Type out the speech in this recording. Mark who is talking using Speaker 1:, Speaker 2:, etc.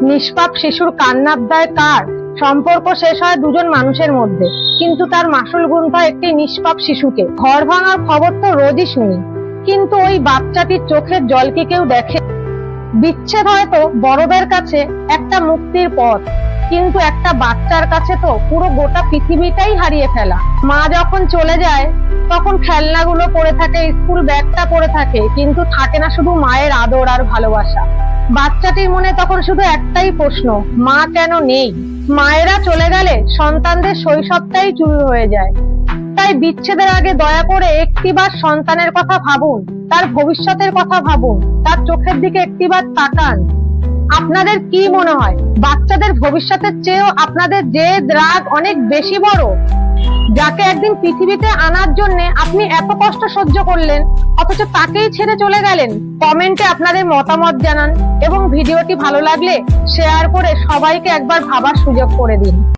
Speaker 1: নিষ্পাপ শিশুর কান্নাব্দায় কার সম্পর্ক শেষ হয় দুজন মানুষের মধ্যে, কিন্তু তার মাসুল গুনতে হয় একটি নিষ্পাপ শিশুকে। ঘর ভাঙার খবর তো রোজই শুনি, কিন্তু ওই বাচ্চাটির চোখের জল কি কেউ দেখে? বিচ্ছেদ হয়তো বড়দের কাছে একটা মুক্তির পথ, কিন্তু একটা বাচ্চার কাছে তো পুরো গোটা পৃথিবীটাই হারিয়ে ফেলা। মা যখন চলে যায় তখন খেলনাগুলো পড়ে থাকে, স্কুল ব্যাগটা পড়ে থাকে, কিন্তু থাকে না শুধু মায়ের আদর আর ভালোবাসা। বাচ্চাটির মনে তখন শুধু একটাই প্রশ্ন, মা কেন নেই? মায়েরা চলে গেলে সন্তানদের শৈশবটাই চুরি হয়ে যায়। তাই বিচ্ছেদের আগে দয়া করে একটিবার সন্তানের কথা ভাবুন, তার ভবিষ্যতের কথা ভাবুন, তার চোখের দিকে একটিবার তাকান। আপনাদের কি মনে হয় বাচ্চাদের ভবিষ্যতের চেয়েও আপনাদের জেদ রাগ অনেক বেশি বড়? যাকে একদিন পৃথিবীতে আনার জন্য আপনি এত কষ্ট সহ্য করলেন, অথচ তাকেই ছেড়ে চলে গেলেন। কমেন্টে আপনাদের মতামত জানান এবং ভিডিওটি ভালো লাগলে শেয়ার করে সবাইকে একবার ভাবার সুযোগ করে দিন।